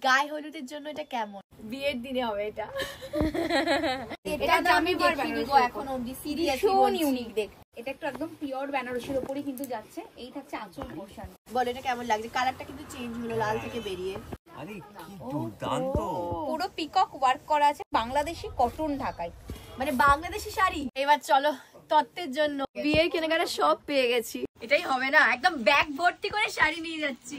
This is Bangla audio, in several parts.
গায়ে হলুদের জন্য এটা কেমন? বিয়ের দিনে হবে এটা। এটা আমি দেখিনি গো এখন অবধি, সিরিয়াসলি ইউনিক দেখ। এটা একটু একদম পিওর বেনারসির উপরই কিন্তু যাচ্ছে। এই থাকছে আঁচল পোরশন। বল এটা কেমন লাগছে? কালারটা কিন্তু চেঞ্জ হলো লাল থেকে বেরিয়ে। আরে কি দুর্দান্ত, পুরো পিকক ওয়ার্ক করা আছে, বাংলাদেশি কটন ঢাকাই, মানে বাংলাদেশি শাড়ি। এবার চলো তত্ত্বের জন্য বিয়ের কেনাকাটা সব পেয়ে গেছি। এটাই হবে না, একদম ব্যাগ ভর্তি করে শাড়ি নিয়ে যাচ্ছি।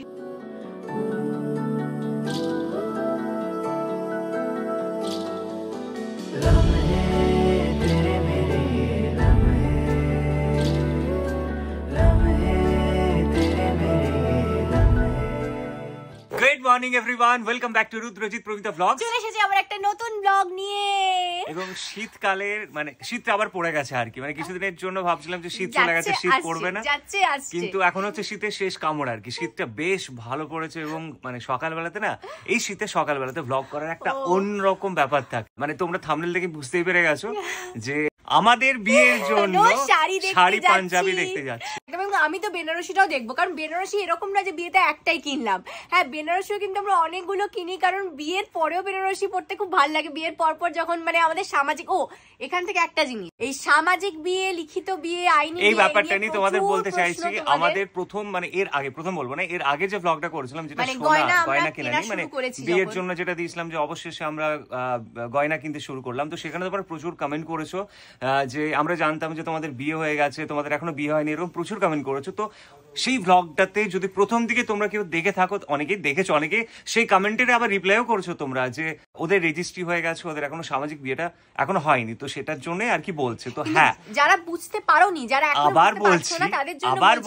Good morning everyone, welcome back to Rudrajit Promita blogs. চলে এসেছি আবার একটা নতুন ব্লগ নিয়ে। এবং শীতকালের মানে শীতটা আবার পড়ে গেছে আর কি, মানে কিছুদিনের জন্য ভাবছিলাম যে শীত চলে গেছে, শীত পড়বে না, কিন্তু এখন হচ্ছে শীতের শেষ কামড় আর কি। শীতটা বেশ ভালো পড়েছে এবং মানে সকালবেলাতে না, এই শীতের সকালবেলাতে ব্লগ করার একটা অন্যরকম ব্যাপার থাকে। মানে তোমরা থাম্বনেল দেখে বুঝতেই পেরে গেছো যে আমাদের বিয়ের জন্য শাড়ি পাঞ্জাবি দেখতে যাচ্ছি। আমি তো বেনারসিটাও দেখবো, কারণ বেনারসি এরকম না যে বিয়েতে একটাই কিনলাম। হ্যাঁ, বেনারসিও কিন্তু আমরা অনেকগুলো কিনি, কারণ বিয়ের পরেও বেনারসি পড়তে খুব ভালো লাগে। বিয়ের পর যখন মানে আমাদের সামাজিক, এখান থেকে একটা জিনিস, এই সামাজিক বিয়ে, লিখিত বিয়ে, আইনি এই ব্যাপারটা নিয়ে তোমাদের বলতে চাইছি। আমাদের প্রথম মানে এর আগে, প্রথম বলবো না, এর আগে যে ব্লগটা করেছিলাম যেটা গয়না কেনা নিয়ে, মানে বিয়ের জন্য যেটা দিয়েছিলাম যে অবশেষে আমরা গয়না কিনতে শুরু করলাম। তো সেখানে তোমরা প্রচুর কমেন্ট করেছো যে আমরা জানতাম যে তোমাদের বিয়ে হয়ে গেছে, তোমাদের এখনো বিয়ে হয়নি, এরকম প্রচুর কমেন্ট করেছো। তো সেই ব্লগটাতে যদি প্রথম দিকে তোমরা কেউ দেখে থাকো, অনেকেই দেখেছো, অনেকে সেই কমেন্টের আবার রিপ্লাইও করেছো তোমরা যে ওদের রেজিস্ট্রি হয়ে গেছে, ওদের এখনো সামাজিক বিয়েটা এখনো হয়নি। তো সেটার জন্য আর কি বলছে। তো হ্যাঁ, যারা বুঝতে পারোনি, যারা আবার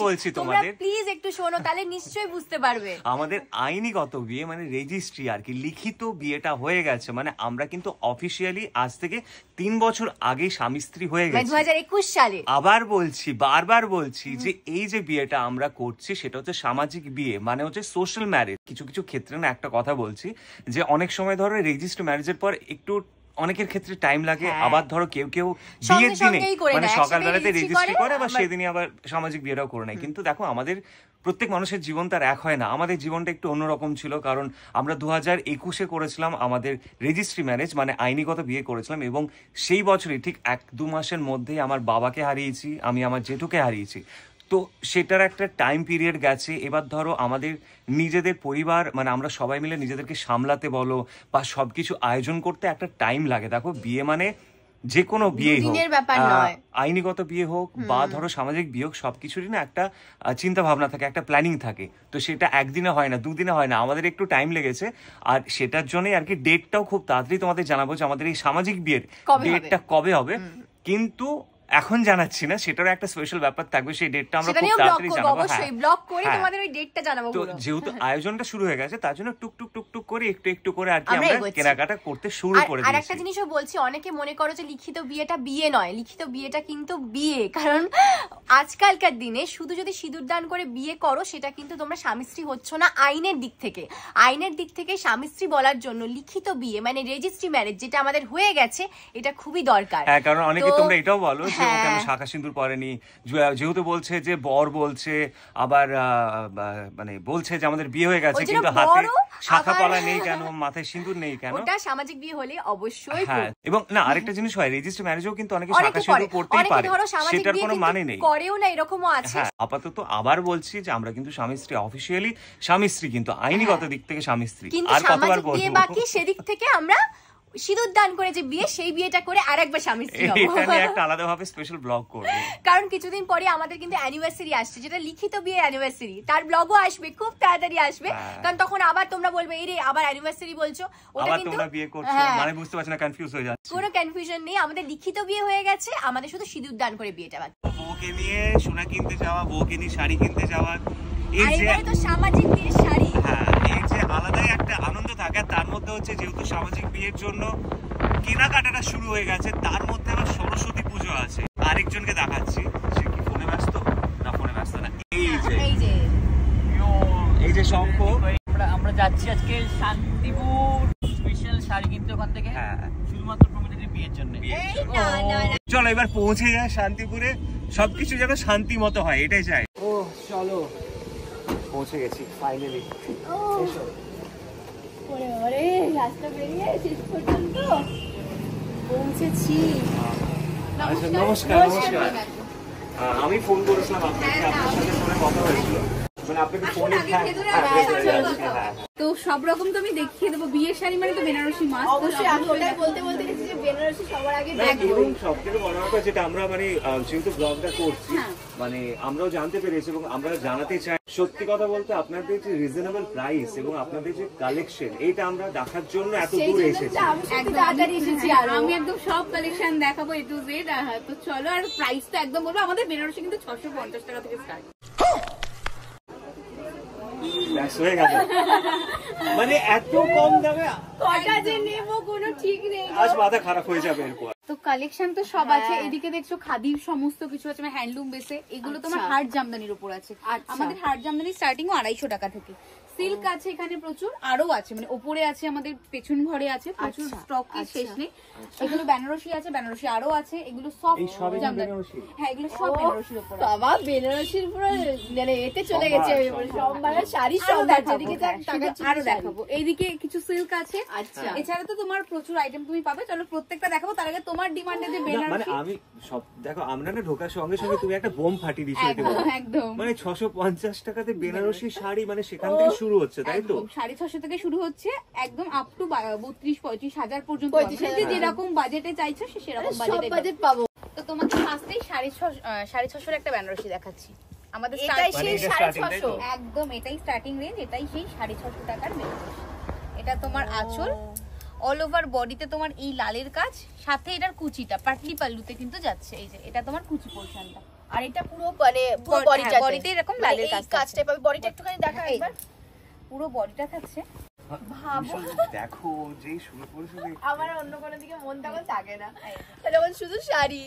বলছি তোমাদের প্লিজ একটু শোনো, তাহলে নিশ্চয়ই বুঝতে পারবে। আমাদের আইনিগত বিয়ে মানে রেজিস্ট্রি আর কি, লিখিত বিয়েটা হয়ে গেছে। মানে আমরা কিন্তু অফিসিয়ালি আজ থেকে 3 বছর আগে স্বামী স্ত্রী হয়ে গেছে, 2021 সালে। আবার বলছি, বারবার বলছি যে এই যে বিয়েটা আমরা করছি সেটা হচ্ছে সামাজিক বিয়ে, মানে হচ্ছে সোশ্যাল ম্যারেজ। কিছু কিছু ক্ষেত্রে না একটা কথা বলছি যে অনেক সময় ধরো রেজিস্টার ম্যারেজের পর একটু অনেকের ক্ষেত্রে টাইম লাগে, আবার ধরো কেউ বিয়ের দিনে মানে সকালবেলাতে রেজিস্ট্রি করে, আবার সেদিনই আবার সামাজিক বিয়েটাও করে নেয়। কিন্তু দেখো, আমাদের প্রত্যেক মানুষের জীবন তার এক হয় না। আমাদের জীবনটা একটু অন্যরকম ছিল, কারণ আমরা 2021-এ করেছিলাম আমাদের রেজিস্ট্রি ম্যারেজ, মানে আইনিগত বিয়ে করেছিলাম। এবং সেই বছরই ঠিক 1-2 মাসের মধ্যেই আমার বাবাকে হারিয়েছি, আমি আমার জেঠুকে হারিয়েছি। তো সেটার একটা টাইম পিরিয়ড গেছে। এবার ধরো আমাদের নিজেদের পরিবার, মানে আমরা সবাই মিলে নিজেদেরকে সামলাতে বলো বা সবকিছু আয়োজন করতে একটা টাইম লাগে। দেখো, বিয়ে মানে যে কোনো বিয়ে হোক, আইনিগত বিয়ে হোক বা ধরো সামাজিক বিয়ে হোক, সবকিছুরই না একটা চিন্তা ভাবনা থাকে, একটা প্ল্যানিং থাকে। তো সেটা একদিনে হয় না, 2 দিনে হয় না, আমাদের একটু টাইম লেগেছে। আর সেটার জন্যই আর কি ডেটটাও খুব তাড়াতাড়ি তোমাদের জানাবো যে আমাদের এই সামাজিক বিয়ের ডেটটা কবে হবে। কিন্তু এখন জানাচ্ছি না, সেটারও একটা স্পেশাল ব্যাপার থাকবে, সেই ডেটটা আমরা খুব তাড়াতাড়ি জানাবো। অবশ্যই ব্লগ করে তোমাদের ওই ডেটটা জানাবো। তো যেহেতু আয়োজনটা শুরু হয়ে গেছে, তার জন্য টুক করে একটু করে আর কি আমরা কেনাকাটা করতে শুরু করে দিয়েছি। আর একটা জিনিসও বলছি, অনেকে মনে করো যে লিখিত বিয়েটা বিয়ে নয়, লিখিত বিয়েটা কিন্তু বিয়ে। কারণ আজকালকার দিনে শুধু যদি সিঁদুর দান করে বিয়ে করো, সেটা কিন্তু তোমরা স্বামী স্ত্রী হচ্ছ না। আইনের দিক থেকে স্বামী স্ত্রী বলার জন্য লিখিত বিয়ে মানে রেজিস্ট্রি ম্যারেজ, যেটা আমাদের হয়ে গেছে, এটা খুবই দরকার। হ্যাঁ, কারণ অনেকে তোমরা এটাও বলো যে ও কেন শাখা সিঁদুর পরেনি, যেহেতু বলছে যে বর বলছে, আবার মানে বলছে যে আমাদের বিয়ে হয়ে গেছে, কিন্তু হাতে শাখা পলা নেই কেন, মাথায় সিঁদুর নেই কেন। ওটা সামাজিক বিয়ে হলে অবশ্যই। হ্যাঁ, এবং না আরেকটা জিনিস হয়, রেজিস্ট্রি ম্যারেজেও কিন্তু অনেকে শাখা সিঁদুর পড়তেই পারে, সেটার কোনো মানে নেই, করেও না, এরকমও আছে। হ্যাঁ, আপাতত আবার বলছি যে আমরা কিন্তু স্বামী স্ত্রী, অফিসিয়ালি স্বামী স্ত্রী, কিন্তু আইনিগত দিক থেকে স্বামী স্ত্রী। আর কতবার বলবো, বাকি সেদিক থেকে আমরা সিঁদুর দান করে যে বিয়ে, সেই বিয়েটা করে আরেকবার স্বামী স্ত্রী হবো। এটা নিয়ে একটা আলাদাভাবে স্পেশাল ব্লগ করব, কারণ কিছুদিন পরে আমাদের কিন্তু অ্যানিভার্সারি আসছে, যেটা লিখিত বিয়ে অ্যানিভার্সারি। তার ব্লগও আসবে, খুব তাড়াতাড়ি আসবে। কারণ তখন আবার তোমরা বলবে, এই রে আবার অ্যানিভার্সারি বলছো, ওটা কিন্তু তোমরা বিয়ে করছো মানে বুঝতে পারছ না, কনফিউজ হয়ে যাচ্ছে। কোনো কনফিউশন নেই, আমাদের লিখিত বিয়ে হয়ে গেছে, আমাদের শুধু সিঁদুর দান করে বিয়েটা বাকি। বউকে নিয়ে সোনা কিনতে যাওয়া, বউকে নিয়ে শাড়ি কিনতে যাওয়া, এই যে তো সামাজিক বিয়ের শাড়ি, হ্যাঁ, এই যে আলাদাই একটা আনন্দ থাকে। তার মধ্যে হচ্ছে যেহেতু সামাজিক বিয়ের জন্য কেনাকাটাটা শুরু হয়ে গেছে, তার মধ্যে আবার সরস্বতী পুজো আছে। আরেকজনকে দেখাচ্ছি, সে কি ফোনে ব্যস্ত না, ফোনে ব্যস্ত না। এই যে শঙ্খ, আমরা যাচ্ছি আজকে শান্তিপুর স্পেশাল শাড়ি কিনতে ওখান থেকে, শুধুমাত্র প্রমিতাদের বিয়ের জন্য। চলো এবার পৌঁছে যায় শান্তিপুরে, সবকিছু যেন শান্তি মতো হয়, এটাই চাই। চলো পৌঁছে গেছি ফাইনালি। ওরে রাস্তা বেরিয়ে শেষ পর্যন্ত পৌঁছেছি। আচ্ছা, নমস্কার। আমি ফোন করেছিলাম আপনাকে, আপনার সাথে ফোনে কথা হয়েছিল, মানে আপনাকে ফোনে তো সব রকম তো আমি দেখিয়ে দেবো। বিয়ের শাড়ি মানে তো বেনারসি মাস্ট। অবশ্যই আমি ওটাই বলতে গেছি যে বেনারসি সবার আগে দেখবো। এবং সবথেকে বড় ব্যাপার যেটা আমরা মানে যেহেতু ব্লগটা করছি, মানে আমরাও জানতে পেরেছি এবং আমরা জানাতে চাই, সত্যি কথা বলতে আপনাদের যে রিজনেবল প্রাইস এবং আপনাদের যে কালেকশন, এইটা আমরা দেখার জন্য এত দূর এসেছি। তাড়াতাড়ি এসেছি আর আমি একদম সব কালেকশন দেখাবো এ টু জেড। তো চলো, আর প্রাইস তো একদম বলবো, আমাদের বেনারসি কিন্তু 650 টাকা থেকে স্টার্ট। হয়ে গেল, মানে এত কম দামে কটা যে নেবো কোনো ঠিক নেই, আজ মাথা খারাপ হয়ে যাবে এরপর। তো কালেকশন তো সব আছে। এদিকে দেখছো খাদির সমস্ত কিছু আছে, মানে হ্যান্ডলুম বেসে। এগুলো তোমার হাট জামদানির উপর আছে। আমাদের হাট জামদানি স্টার্টিং 250 টাকা থেকে। সিল্ক আছে এখানে প্রচুর, আরো আছে, মানে ওপরে আছে, আমাদের পেছন ঘরে আছে প্রচুর স্টক, শেষ নেই। এগুলো বেনারসি আছে, বেনারসি আরো আছে। এগুলো সব জামদানি। হ্যাঁ, এগুলো সব বেনারসির উপর। বাবা, বেনারসির উপর মানে এতে চলে গেছে সব, মানে শাড়ি সব আছে। এদিকে আরো দেখাবো, এইদিকে কিছু সিল্ক আছে। আচ্ছা, এছাড়া তো তোমার প্রচুর আইটেম তুমি পাবে। চলো প্রত্যেকটা দেখাবো, তার আগে তোমার ডিমান্ডে যে মানে বেনারসি। আমি সব দেখো, আমরা না ঢোকার সঙ্গে সঙ্গে তুমি একটা বোম ফাটিয়ে দিছো। একদম, মানে 650 টাকাতে বেনারসি শাড়ি, মানে সেখান থেকে শুরু হচ্ছে, তাই তো? 650 থেকে শুরু হচ্ছে, একদম আপ টু 32-35 হাজার পর্যন্ত। যেরকম বাজেটে চাইছো সেরকম বাজেট পাবো। তো তোমাকে ফার্স্টেই 650 একটা বেনারসি দেখাচ্ছি। আমাদের এটাই সেই 650, একদম এটাই স্টার্টিং রেঞ্জ। এটাই সেই 650 টাকার বেনারসি। এটা তোমার আঁচল, অল ওভার বডিতে তোমার এই লালের কাজ, সাথে এটার কুচিটা পাটলি পাল্লুতে কিন্তু যাচ্ছে। এই যে এটা তোমার কুচি পোরশনটা, আর এটা পুরো মানে পুরো বডিতে এরকম লালের কাজটা পাবে। বডিটা একটুখানি দেখা একবার, পুরো বডিটা থাকছে। ভাবো, দেখো যে শুরু করেছে, আমার অন্য কোনো দিকে মন তেমন থাকে না, যেমন শুধু শাড়ি।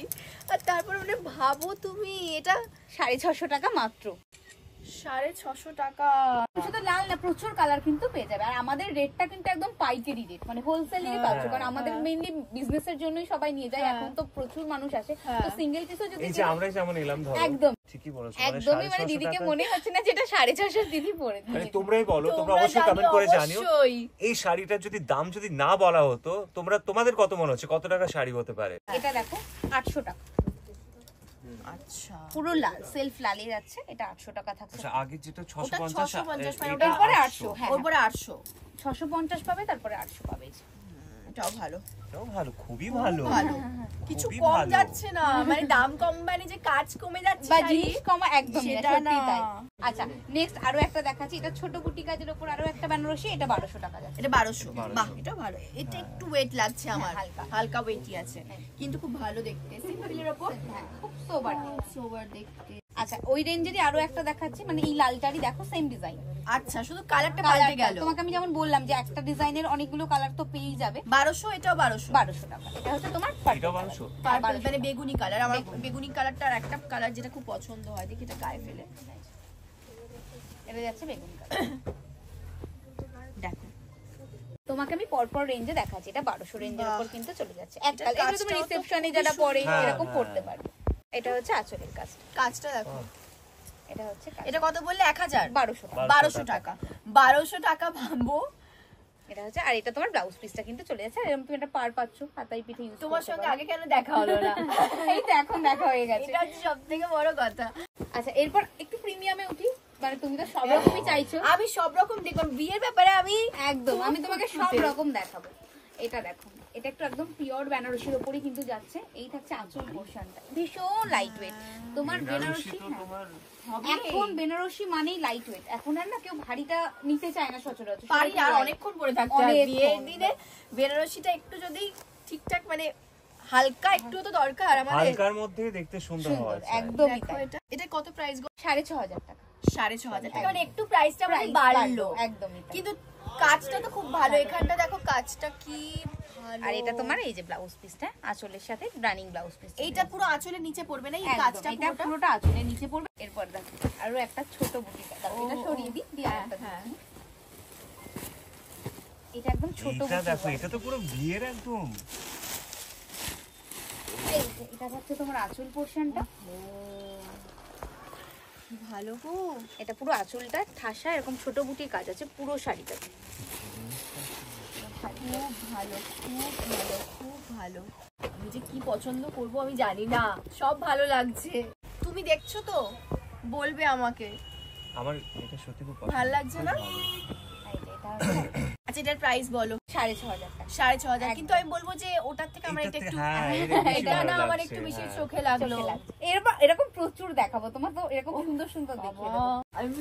আর তারপরে মানে ভাবো তুমি, এটা 650 টাকা মাত্র। 650 টাকা। শুধু লাল না, প্রচুর কালার কিন্তু পেয়ে যাবে। আর আমাদের রেটটা কিন্তু একদম পাইকারি রেট, মানে হোলসেল রেটে পাচ্ছ। কারণ আমাদের মেইনলি বিজনেসের জন্যই সবাই নিয়ে যায়। এখন তো প্রচুর মানুষ আসে, তো সিঙ্গেল পিসও যদি এই যে আমরা যেমন এলাম, ধরো একদম ঠিকই বলেছো, একদমই, মানে দিদিকে মনে হচ্ছে না যেটা 650 দিদি পরে। মানে তোমরাই বলো, তোমরা অবশ্যই কমেন্ট করে জানিও এই শাড়িটার যদি দাম যদি না বলা হতো, তোমাদের কত মনে হচ্ছে কত টাকা শাড়ি হতে পারে? এটা দেখো 800 টাকা। আচ্ছা, পুরো লাল, সেলফ লালই যাচ্ছে। এটা 800 টাকা থাকছে। আচ্ছা, আগে যেটা 650, তারপরে 800। হ্যাঁ, ওর পরে 800, 650 পাবে, তারপরে 800 পাবে। এটাও ভালো, এটাও ভালো, খুবই ভালো। কিছু কম যাচ্ছে না, মানে দাম কম মানে যে কাজ কমে যাচ্ছে বা জিনিস কমা, একদম সেটা সত্যি না। তাই। আচ্ছা, নেক্সট আরো একটা দেখাচ্ছি। এটা ছোট বুটি কাজের উপর আরো একটা বেনারসি। এটা 1200 টাকা যাচ্ছে। এটা 1200। বাহ, এটা ভালো। এটা একটু ওয়েট লাগছে আমার, হালকা হালকা ওয়েটই আছে, কিন্তু খুব ভালো দেখতে। সিম্পলের উপর খুব সোবার দেখতে। আচ্ছা, ওই রেঞ্জেরই আরো একটা দেখাচ্ছি, মানে এই লালটারই দেখো, সেম ডিজাইন। আচ্ছা, শুধু কালারটা পাল্টে গেল। তোমাকে আমি যেমন বললাম যে একটা ডিজাইনের অনেকগুলো কালার তো পেয়েই যাবে। 1200, এটাও 1200 টাকা। এটা হচ্ছে তোমার এটাও 1200, মানে বেগুনি কালার। আমার বেগুনি কালারটা আর একটা কালার যেটা খুব পছন্দ হয়, দেখি এটা গায়ে ফেলে। এটা যাচ্ছে বেগুনি কালার। দেখো, তোমাকে আমি পরপর রেঞ্জে দেখাচ্ছি। এটা 1200 রেঞ্জের উপর কিন্তু চলে যাচ্ছে। এক কালার, এটা তুমি রিসেপশনে যারা পরে এরকম পড়তে পারবে। এটা হচ্ছে আঁচলের কাজটা দেখো। এটা হচ্ছে এটা কত বললে? 1000, 1200 টাকা। 1200 টাকা ভাবো। এটা হচ্ছে, আর এটা তোমার ব্লাউজ পিসটা কিন্তু চলে যাচ্ছে। এরকম তুমি এটা পার পাচ্ছ, হাতাই পিঠে ইউজ। তোমার সঙ্গে আগে কেন দেখা হলো না? এই তো এখন দেখা হয়ে গেছে। এটা হচ্ছে সবথেকে বড় কথা। আচ্ছা, এরপর একটু প্রিমিয়ামে উঠি। মানে তুমি তো সব রকমই চাইছো। আমি সব রকম দেখব, বিয়ের ব্যাপারে আমি একদম, আমি তোমাকে সব রকম দেখাবো। এটা দেখো, এটা একটু একদম পিওর বেনারসির উপরই কিন্তু যাচ্ছে। এই থাকছে আঁচল পোরশনটা, ভীষণ লাইট ওয়েট। তোমার বেনারসি, এখন বেনারসি মানেই লাইট ওয়েট। এখন আর না কেউ ভারীটা নিতে চায় না সচরাচর। পারি আর অনেকক্ষণ পরে থাকতে হয়। বিয়ের দিনে বেনারসিটা একটু যদি ঠিকঠাক, মানে হালকা একটু তো দরকার আমাদের। হালকার মধ্যে দেখতে সুন্দর হয়। একদমই তাই। এটা কত প্রাইস গো? 6500 টাকা। 6500 টাকা, মানে একটু প্রাইসটা বাড়লো। একদমই তাই। কিন্তু কাজটা তো খুব ভালো। এখানটা দেখো কাজটা কি ভালো। আর এটা তোমার এই যে ব্লাউজ পিসটা, আঁচলের সাথে রানিং ব্লাউজ পিস। এইটা পুরো আঁচলের নিচে পড়বে না? এই কাজটা এটা পুরোটা আঁচলের নিচে পড়বে। এরপর দেখো আরো একটা ছোট বুটি কাজ। এটা সরিয়ে দিই, দিয়ে আরেকটা। এটা একদম ছোট বুটি। এটা দেখো, এটা তো পুরো বিয়ের একদম। এটা হচ্ছে তোমার আঁচল পোরশনটা। ভালো গো। এটা পুরো আঁচলটা ঠাসা, এরকম ছোট বুটির কাজ আছে পুরো শাড়িটাতে। খুব ভালো, খুব ভালো, খুব ভালো। আমি যে কি পছন্দ করব আমি জানি না, সব ভালো লাগছে। তুমি দেখছো তো, বলবে আমাকে। আমার এটা সত্যি খুব পছন্দ। ভালো লাগছে না? আচ্ছা, এটার প্রাইস বলো। 6,500 টাকা। 6,500। কিন্তু আমি বলবো যে ওটার থেকে আমার এটা একটু, এটা না আমার একটু বেশি চোখে লাগলো। এরকম প্রচুর দেখাবো তোমার, তো এরকম সুন্দর সুন্দর দেখিয়ে দেবো।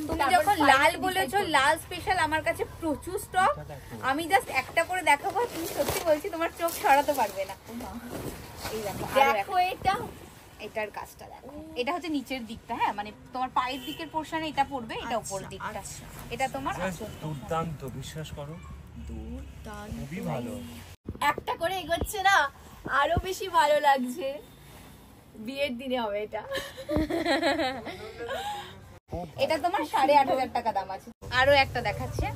তুমি যখন লাল বলেছো, লাল স্পেশাল আমার কাছে প্রচুর স্টক। আমি জাস্ট একটা করে দেখাবো, তুমি সত্যি বলছি তোমার চোখ সরাতে পারবে না। এই দেখো এটা, এটার কাজটা দেখো। এটা হচ্ছে নিচের দিকটা, হ্যাঁ মানে তোমার পায়ের দিকের পোরশনে এটা পড়বে, এটা উপরের দিকটা। এটা তোমার দুর্দান্ত, বিশ্বাস করো, দুর্দান্ত, খুবই ভালো। একটা করে এগোচ্ছে না, আরো বেশি ভালো লাগছে। বিয়ের দিনে হবে এটা। এটা তোমার 8,500 টাকা দাম আছে। আরো একটা দেখাচ্ছে,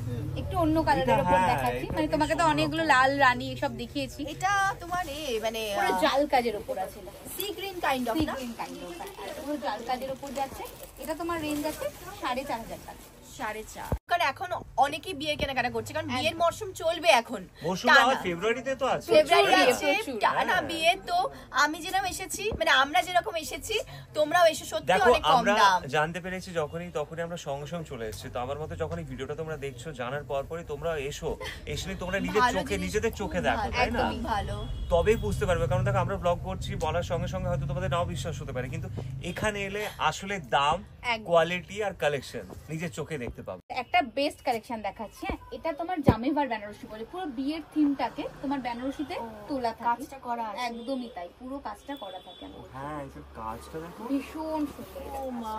একটু অন্য কালারের উপর দেখাচ্ছি। মানে তোমাকে তো অনেকগুলো লাল রানী এসব দেখিয়েছি। এটা তোমার মানে পুরো জাল কাজের উপর আছে, sea green kind of, sea green kind of, পুরো জাল কাজের উপর যাচ্ছে। এটা তোমার রেঞ্জ আছে 4,500 টাকা। 4,500। কারণ এখন অনেকেই বিয়ে কেনাকাটা করছে, কারণ বিয়ের মরশুম চলবে এখন। মৌসুম আবার ফেব্রুয়ারিতে তো আছে, ফেব্রুয়ারি আছে টানা বিয়ে। তো আমি যেরকম এসেছি, মানে আমরা যেরকম এসেছি, তোমরাও এসে সত্যি অনেক কম দাম জানতে পেরেছি তখনই আমরা সঙ্গে সঙ্গে চলে এসেছি। তো আমার মতে যখন এই ভিডিওটা তোমরা দেখছো, জানার পরই তোমরা এসলে তোমরা নিজেদের চোখে দেখো, তাই না? ভালো, তবেই বুঝতে পারবে। কারণ দেখো আমরা ব্লগ করছি, বলার সঙ্গে সঙ্গে হয়তো তোমাদের নাও বিশ্বাস হতে পারে, কিন্তু এখানে এলে আসলে দাম, কোয়ালিটি আর কালেকশন নিজের চোখে দেখতে পাবে। একটা বেস্ট কালেকশন দেখাচ্ছি। এটা তোমার জামেভার বেনারসি বলে, পুরো বিয়ের থিমটাকে তোমার বেনারসিতে তোলা থাকে, কাজটা করা আছে। একদমই তাই, পুরো কাজটা করা থাকে। হ্যাঁ, এই কাজটা দেখো, ভীষণ সুন্দর। ও মা,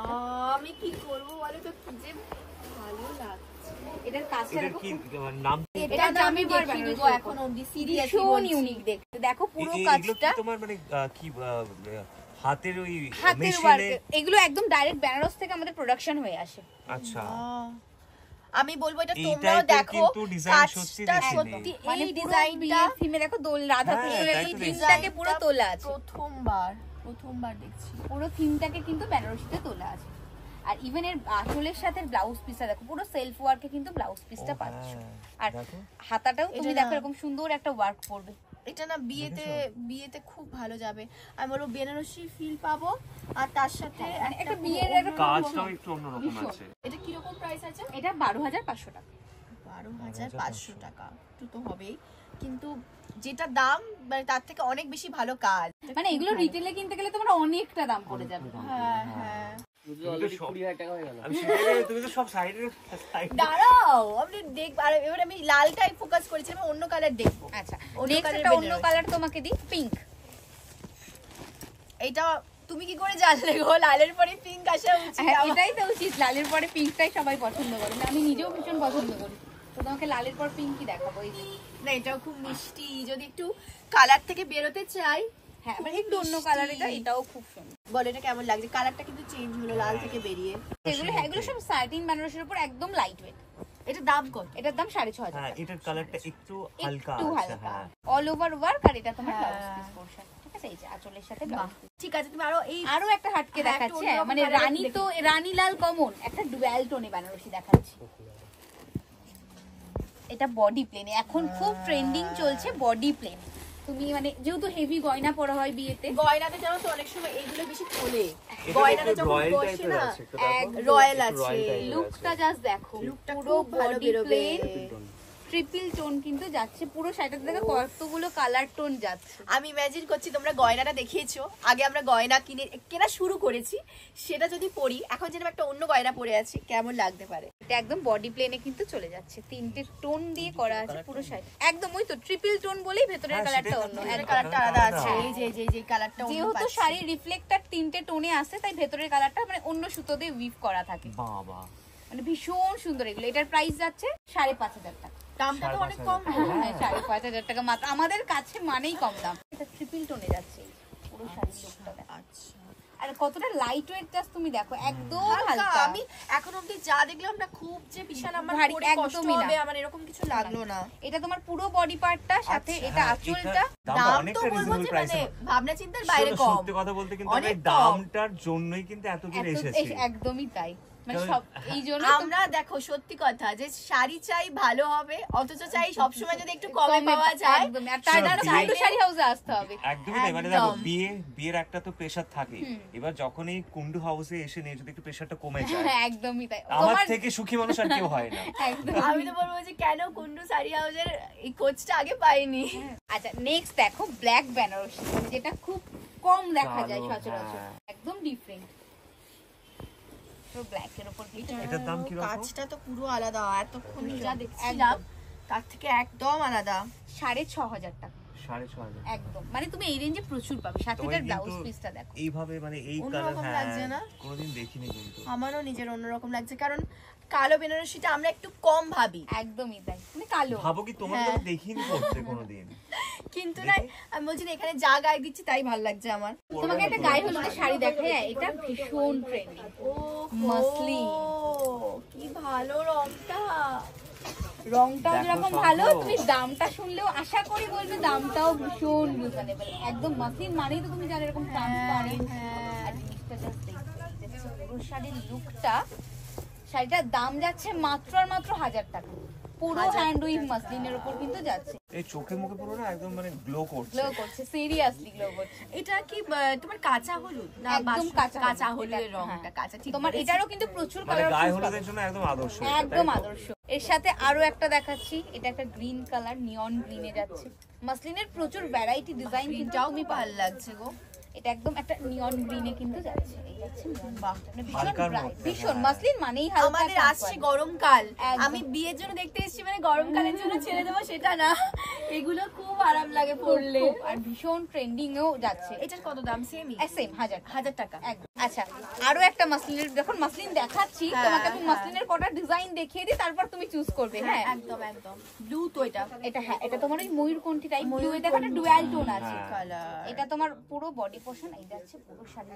আমি কি করব বলো তো, কি যে ভালো লাগছে। এটার কাজটা দেখো, কি নাম? এটা জামেভার বেনারসি এখন অবধি সিরিয়াসলি ভীষণ ইউনিক দেখতে। দেখো পুরো কাজটা তোমার মানে কি হাতের ওই হাতের মেশিনে? ওয়ার্ক, এগুলো একদম ডাইরেক্ট বেনারস থেকে আমাদের প্রোডাকশন হয়ে আসে। আচ্ছা, আমি বলবো এটা তোমরাও দেখো, কিন্তু ডিজাইন সত্যি সত্যি মানে এই ডিজাইনটা থিমে দেখো, দোল রাধা কৃষ্ণের এই থিমটাকে পুরো তোলা আছে। প্রথমবার দেখছি পুরো থিমটাকে কিন্তু বেনারসিতে তোলা আছে। আর ইভেন এর আঁচলের সাথে ব্লাউজ পিসটা দেখো, পুরো সেলফ ওয়ার্কে কিন্তু ব্লাউজ পিসটা পাচ্ছ। আর হাতাটাও তুমি দেখো এরকম সুন্দর একটা ওয়ার্ক করবে। এটা না বিয়েতে খুব ভালো যাবে। আমি বলবো বেনারসি ফিল পাবো, আর তার সাথে একটা বিয়ের কাজটাও একটু অন্যরকম আছে। এটা কি রকম প্রাইস আছে? এটা 12,500 টাকা। 12,500 টাকা তো হবেই, কিন্তু যেটা দাম মানে তার থেকে অনেক বেশি ভালো কাজ। মানে এগুলো রিটেলে কিনতে গেলে তোমার অনেকটা দাম পড়ে যাবে। হ্যাঁ হ্যাঁ, দাঁড়াও আমি দেখবো। আর এবার আমি লালটাই ফোকাস করেছি, আমি অন্য কালার দেখবো। আচ্ছা, নেক্সট একটা অন্য কালার তোমাকে দিই, পিঙ্ক। এইটা তুমি কি করে জানলে গো লালের পরে পিঙ্ক আসা উচিত? এটাই তো উচিত, লালের পরে পিঙ্কটাই সবাই পছন্দ করে। আমি নিজেও ভীষণ পছন্দ করি, তো তোমাকে লালের পর পিঙ্কই দেখাবো। এই যে না, এটাও খুব মিষ্টি। যদি একটু কালার থেকে বেরোতে চাই, হ্যাঁ মানে একটু অন্য কালার, এটাও খুব সুন্দর। বলো এটা কেমন লাগছে? কালারটা কিন্তু চেঞ্জ হলো লাল থেকে বেরিয়ে। এগুলো সব সাটিন বেনারসির উপর একদম লাইট ওয়েট। এটা দাম কত? এটার দাম 6,500 টাকা। এটার কালারটা একটু হালকা আছে, অল ওভার ওয়ার্ক। আর এটা তোমার ব্লাউজ পিস পোরশন, ঠিক আছে? এই যে আঁচলের সাথে ব্লাউজ পিস। ঠিক আছে, তুমি আরো একটা হাটকে দেখাচ্ছি। মানে রানী লাল কমন একটা ডুয়াল টোনে বেনারসি দেখাচ্ছি। এটা বডি প্লেন, এখন খুব ট্রেন্ডিং চলছে বডি প্লেন। তুমি মানে যেহেতু হেভি গয়না পরা হয় বিয়েতে, গয়নাতে জানো তো অনেক সময় এইগুলো বেশি খোলে। গয়নাটা যখন বসে না, রয়্যাল আছে। লুকটা জাস্ট দেখো, লুকটা পুরো খুব ভালো বেরোবে। ট্রিপল টোন কিন্তু যাচ্ছে পুরো শাড়িটাতে, দেখো কতগুলো কালার টোন যাচ্ছে। আমি ইমাজিন করছি তোমরা গয়নাটা দেখিয়েছো, আগে আমরা গয়না কেনা শুরু করেছি, সেটা যদি পরি, এখন যেন একটা অন্য গয়না পরে আছি, কেমন লাগতে পারে? এটা একদম বডি প্লেনে কিন্তু চলে যাচ্ছে, 3টে টোন দিয়ে করা আছে পুরো শাড়ি। একদম ওই তো ট্রিপল টোন বলেই ভেতরের কালারটা অন্য, কালারটা আলাদা আছে। এই যে কালারটা অন্য, যেহেতু শাড়ির রিফ্লেক্টার 3টে টোনে আসে, তাই ভেতরের কালারটা মানে অন্য সুতো দিয়ে উইভ করা থাকে। বাবা, মানে ভীষণ সুন্দর এগুলো। এটার প্রাইস যাচ্ছে 5,500 টাকা। দামটা তো অনেক কম। 5,500 টাকা মাত্র, আমাদের কাছে মানেই কম দাম। এটা ট্রিপল টোনে যাচ্ছে পুরো শাড়ির লুকটা। আচ্ছা, আর কতটা লাইট ওয়েট জাস্ট তুমি দেখো, একদম হালকা। আমি এখন অবধি যা দেখলাম না, খুব যে বিশাল আমার ভারী পরে কষ্ট হবে আমার এরকম কিছু লাগলো না। এটা তোমার পুরো বডি পার্টটা, সাথে এটা আঁচলটা। দাম তো বলবো যে মানে ভাবনা চিন্তার বাইরে কম। সত্যি কথা বলতে কিন্তু এই দামটার জন্যই কিন্তু এত দূর এসেছি। একদমই তাই, মানে সব এই জন্য আমরা দেখো সত্যি কথা যে শাড়ি চাই ভালো হবে, অথচ চাই সবসময় যদি একটু কমে পাওয়া যায়। তার জন্য শাড়ি হাউসে আসতে হবে। একদমই তাই, মানে দেখো বিয়ের একটা তো প্রেশার থাকে, এবার যখন এই কুন্ডু হাউসে এসে নিয়ে যদি একটু প্রেশারটা কমে যায়, একদমই তাই, আমার থেকে সুখী মানুষ আর কেউ হয় না। আমি তো বলবো যে কেন কুন্ডু শাড়ি হাউসের এই কোচটা আগে পাইনি। আচ্ছা নেক্সট দেখো ব্ল্যাক বেনারসি, যেটা খুব কম দেখা যায় সচরাচর, একদম ডিফারেন্ট। তো ব্ল্যাক এর উপর এটার দাম কি রকম? কাজটা তো পুরো আলাদা, এতক্ষণ যা দেখছিলাম তার থেকে একদম আলাদা। 6,500 টাকা, 6,500 একদম। মানে তুমি এই রেঞ্জে প্রচুর পাবে, সাথে তার ব্লাউজ পিসটা দেখো এইভাবে, মানে এই কালার অন্যরকম লাগছে না? কোনোদিন দেখিনি কিন্তু। আমারও নিজের অন্যরকম লাগছে, কারণ কালো বেনারসিটা আমরা একটু কম ভাবি। একদমই তাই, মানে কালো ভাবো কি তোমার তো দেখিনি পড়তে কোনোদিন, কিন্তু না আমি বলছি না, এখানে যা গায়ে দিচ্ছি তাই ভালো লাগছে আমার। তোমাকে একটা গায়ে হলুদের শাড়ি দেখাই, এটা ভীষণ ট্রেন্ডিং, মাসলিন। কি ভালো রংটা, রংটাও যেরকম ভালো, তুমি দামটা শুনলেও আশা করি বলবে দামটাও ভীষণ রিজনেবল। একদম মাসলিন মানেই তো তুমি জানো এরকম ট্রান্সপারেন্ট। আর জিনিসটা জাস্ট দেখো, পুরো শাড়ির লুকটা, শাড়িটার দাম যাচ্ছে মাত্র আর মাত্র 1000 টাকা, পুরো হ্যান্ড উইভ মাসলিনের উপর কিন্তু যাচ্ছে। এই চোখে মুখে পুরো না একদম মানে গ্লো করছে, গ্লো করছে, সিরিয়াসলি গ্লো করছে। এটা কি তোমার কাঁচা হলুদ না? একদম কাঁচা হলুদের রংটা কাঁচা, ঠিক তোমার এটারও কিন্তু প্রচুর মানে কালার, গায়ে হলুদের জন্য একদম আদর্শ, একদম আদর্শ। এর সাথে আরো একটা দেখাচ্ছি, এটা একটা গ্রিন কালার, নিয়ন গ্রিনে যাচ্ছে। মাসলিনের প্রচুর ভ্যারাইটি ডিজাইন, গ্রিনটাও খুব ভালো লাগছে গো। এটা একদম একটা নিয়ন গ্রিনে কিন্তু যাচ্ছে, এই যাচ্ছে বাহ, ভীষণ ব্রাইট, ভীষণ মাসলিন মানেই হালকা। আমাদের আসছে গরমকাল, আমি বিয়ের জন্য দেখতে এসেছি, মানে গরমকালের জন্য ছেড়ে দেবো সেটা না, এগুলো খুব আরাম লাগে পরলে, আর ভীষণ ট্রেন্ডিং এও যাচ্ছে। এটার কত দাম? সেমই সেম 1000 টাকা। আচ্ছা আরো একটা মাসলিনের, যখন মাসলিন দেখাচ্ছি তোমাকে আমি মাসলিনের কটা ডিজাইন দেখিয়ে দিই, তারপর তুমি চুজ করবে। হ্যাঁ একদম একদম। ব্লু তো এটা, হ্যাঁ এটা তোমার ওই ময়ূরকণ্ঠী টাইপ ব্লু, এটা একটা ডুয়াল টোন আছে কালার। এটা তোমার পুরো বডি পোর্শন, এই যাচ্ছে পুরো শাড়ি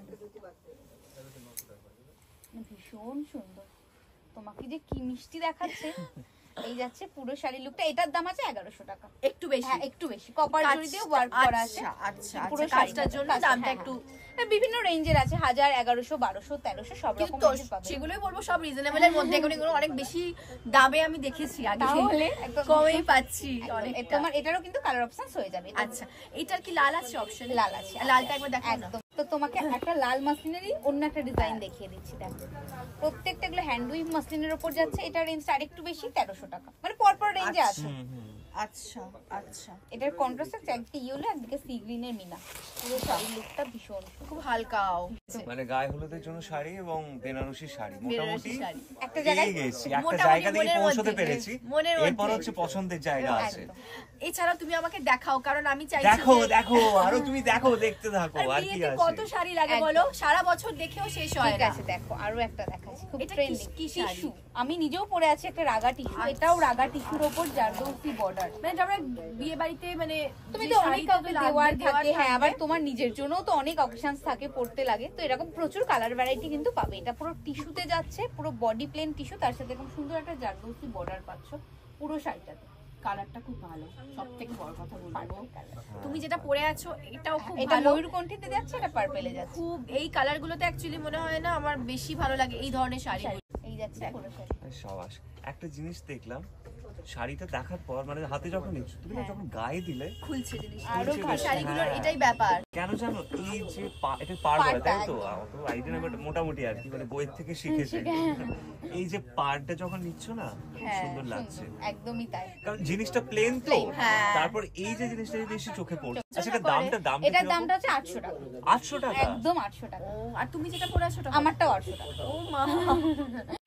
ভীষণ সুন্দর। তোমাকে যে কি মিষ্টি দেখাচ্ছে, এই যাচ্ছে পুরো শাড়ি লুকটা। এটার দাম আছে 1100 টাকা, একটু বেশি। হ্যাঁ একটু বেশি, কপার জড়ি দিয়ে ওয়ার্ক করা আছে। আচ্ছা পুরো আচ্ছা, কাজটার জন্য দামটা একটু বিভিন্ন রেঞ্জের আছে, 1000, 1100, 1200, 1300 সব রকম রেঞ্জের পাবে। সেগুলোই বলবো সব রিজনেবলের মধ্যে, এগুলো অনেক বেশি দামে আমি দেখেছি আগে, তাহলে একদম কমেই পাচ্ছি অনেক। তোমার এটারও কিন্তু কালার অপশনস হয়ে যাবে। আচ্ছা এটার কি লাল আছে অপশন? লাল আছে, লালটা একবার দেখাও না। একদম। তো তোমাকে একটা লাল মাসলিনেরই অন্য একটা ডিজাইন দেখিয়ে দিচ্ছি, দেখো প্রত্যেকটা এগুলো হ্যান্ড উইভ মাসলিনের উপর যাচ্ছে। এটা রেঞ্জ আরেকটু বেশি, 1300 টাকা, মানে পরপর রেঞ্জে আছে। আচ্ছা আচ্ছা, এটার কন্ট্রাস্ট আছে, একদিকে ইয়েলো একদিকে সি গ্রিনের মিনা, পুরো শাড়ির লুকটা ভীষণ খুব হালকাও। মানে গায়ে হলুদের জন্য শাড়ি এবং বেনারসি শাড়ি মোটামুটি একটা জায়গায় গেছি, একটা জায়গা থেকে পৌঁছতে পেরেছি। এরপর হচ্ছে পছন্দের জায়গা আছে। এছাড়া তুমি আমাকে দেখাও, কারণ আমি চাই দেখো দেখো আরো তুমি দেখো, দেখতে থাকো আর কি আছে। কত শাড়ি লাগে বলো, সারা বছর দেখেও শেষ হয় না। আছে দেখো আরো একটা দেখাচ্ছি, খুব এটা ট্রেন্ডিং কি শাড়ি? টিস্যু। আমি নিজেও পরে আছি একটা রাগা টিস্যু, এটাও রাগা টিস্যুর উপর জারদৌসি বর্ডার। মানে আমরা বিয়ে বাড়িতে, মানে তুমি তো অনেক কাউকে দেওয়ার থাকে, হ্যাঁ আবার তোমার নিজের জন্য তো অনেক অপশনস থাকে, পড়তে লাগে। তো এরকম প্রচুর কালার ভ্যারাইটি কিন্তু পাবে। এটা পুরো টিস্যুতে যাচ্ছে, পুরো বডি প্লেন টিস্যু, তার সাথে এরকম সুন্দর একটা জারদৌসি বর্ডার পাচ্ছ পুরো শাড়িটাতে। কালারটা খুব ভালো, সবথেকে বড় কথা বলবো। তুমি যেটা পরে আছো এটাও খুব এটা ভালো, ময়ূরকণ্ঠীতে যাচ্ছে, এটা পার্পেলে যাচ্ছে। খুব এই কালারগুলোতে অ্যাকচুয়ালি মনে হয় না আমার বেশি ভালো লাগে এই ধরনের শাড়ি। এই যাচ্ছে পুরো শাড়ি। সাবাস। একটা জিনিস দেখলাম শাড়িটা দেখার পর, মানে হাতে যখন নিচ্ছ তুমি, যখন গায়ে দিলে খুলছে জিনিসটা। আরো শাড়িগুলোর এটাই ব্যাপার। কেন জানো, এই যে এটা পার হয় তাই তো, অত আইডিয়া না, বাট মোটামুটি আর কি, মানে বইয়ের থেকে শিখেছে। এই যে পারটা যখন নিচ্ছ না, খুব সুন্দর লাগছে। একদমই তাই, কারণ জিনিসটা প্লেন তো, তারপর এই যে জিনিসটা বেশি চোখে পড়ছে। আচ্ছা এটা দাম এটার দামটা হচ্ছে 800 টাকা। 800 টাকা, একদম 800 টাকা। আর তুমি যেটা পরে আছো আমারটাও 800 টাকা। ও মা।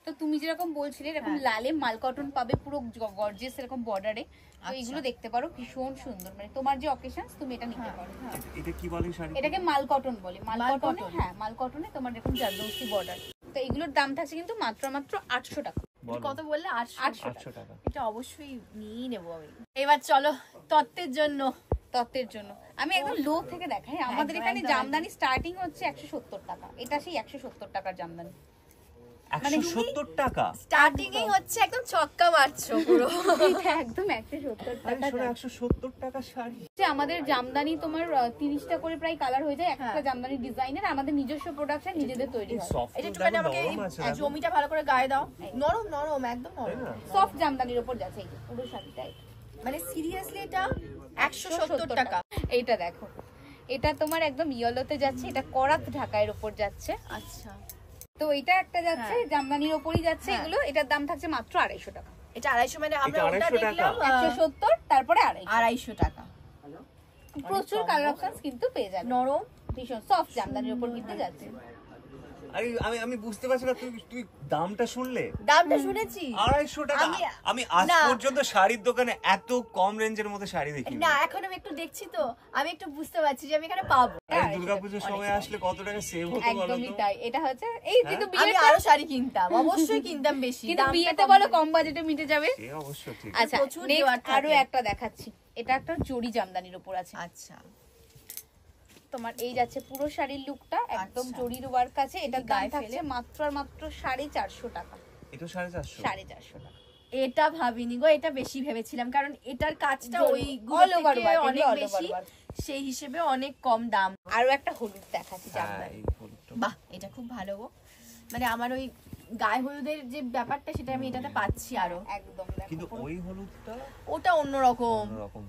তো তুমি যেরকম বলছিলে এরকম লালে মাল কটন পাবে পুরো গর্জিয়াস এরকম বর্ডারে। তো এইগুলো দেখতে পারো, ভীষণ সুন্দর। মানে তোমার যে অকেশন তুমি এটা নিতে পারো। এটা কি বলে শাড়ি? এটাকে মাল কটন বলে। মাল কটন, হ্যাঁ মাল কটনে তোমার এরকম জারদৌসি বর্ডার। তো এগুলোর দাম থাকছে কিন্তু মাত্র 800 টাকা। কত বললে? 800 টাকা। এটা অবশ্যই নিয়ে নেবো আমি। এবার চলো তত্ত্বের জন্য। তত্ত্বের জন্য আমি একদম লো থেকে দেখাই। আমাদের এখানে জামদানি স্টার্টিং হচ্ছে 170 টাকা। এটা সেই 170 টাকার জামদানি। 170 টাকা স্টার্টিং এই হচ্ছে একদম ছক্কা মারছো পুরো। এটা একদম 170 টাকা। 170 টাকা শাড়ি। আমাদের জামদানি তোমার 30টা করে প্রায় কালার হয়ে যায় একটা জামদানি ডিজাইনের, আমাদের নিজস্ব প্রোডাকশন নিজেদের তৈরি হয়। এটা একটুখানি আমাকে জমিটা ভালো করে গায়ে দাও, নরম নরম একদম নরম সফট জামদানির উপর যাচ্ছে এই যে পুরো শাড়িটা। মানে সিরিয়াসলি এটা 170 টাকা। এইটা দেখো, এটা তোমার একদম ইয়েলোতে যাচ্ছে, এটা করাত ঢাকায়ের উপর যাচ্ছে। আচ্ছা, তো এটা একটা যাচ্ছে জামদানির উপরই যাচ্ছে এগুলো, এটার দাম থাকছে মাত্র 250 টাকা। এটা 250 মানে আমরা ওটা দেখলাম 170, তারপরে 250 টাকা। প্রচুর কালার অপশনস কিন্তু পেয়ে যাবে, নরম ভীষণ সফট জামদানির উপর কিন্তু যাচ্ছে। আরে আমি বুঝতে পারছি না, তুই দামটা শুনলে? দামটা শুনেছি 250 টাকা। আমি আজ পর্যন্ত শাড়ির দোকানে এত কম রেঞ্জের মধ্যে শাড়ি দেখিনি। না, এখন আমি একটু দেখছি তো আমি একটু বুঝতে পারছি যে আমি এখানে পাবো। দুর্গাপূজার সময় আসলে কত টাকা সেভ হতো বলো তো? একদমই তাই। এটা হচ্ছে এই কিন্তু আমি আরো শাড়ি কিনতাম, অবশ্যই কিনতাম বেশি, কিন্তু বিয়েতে বলো কম বাজেটে মিটে যাবে। সে অবশ্যই ঠিক। আচ্ছা, আরো একটা দেখাচ্ছি, এটা একটা জরি জামদানির উপর আছে। আচ্ছা, তোমার এই যাচ্ছে পুরো শাড়ির লুকটা একদম জরির ওয়ার্ক আছে, এটার দাম থাকছে মাত্র আর মাত্র 450 টাকা। এটা 450 টাকা। এটা ভাবিনি গো, এটা বেশি ভেবেছিলাম কারণ এটার কাজটা ওই অল ওভার অনেক বেশি, সেই হিসেবে অনেক কম দাম। আরো একটা হলুদ দেখাচ্ছি জামদানি। বাহ, এটা খুব ভালো গো, মানে আমার ওই গায়ে হলুদের যে ব্যাপারটা সেটা আমি এটাতে পাচ্ছি আরো একদম। কিন্তু ওই হলুদটা ওটা অন্যরকম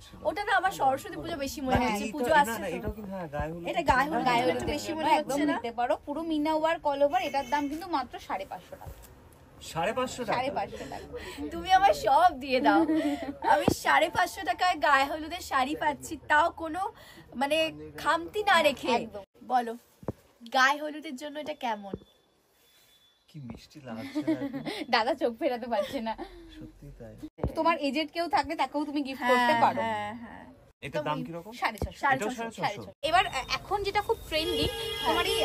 ছিল। ওটা না আমার সরস্বতী পুজো বেশি মনে হচ্ছে, পুজো আসছে না, এটাও কিন্তু গায়ে হলুদ, এটা গায়ে হলুদ একটু বেশি মনে হচ্ছে না? নিতে পারো পুরো মিনা ওয়ার্ক অল ওভার, এটার দাম কিন্তু মাত্র 550 টাকা। 550 টাকা? 550 টাকা। তুমি আমার সব দিয়ে দাও, আমি 550 টাকায় গায়ে হলুদের শাড়ি পাচ্ছি, তাও কোনো মানে খামতি না রেখে। বলো গায়ে হলুদের জন্য এটা কেমন? কি মিষ্টি লাগছে দাদা চোখ ফেরাতে পারছে না, সত্যি তাই। তোমার এজেড কেউ থাকলে তাকেও তুমি গিফট করতে পারো। হ্যাঁ, এটা দাম কি রকম? 650। এবার এখন যেটা খুব ট্রেন্ডিং তোমার এই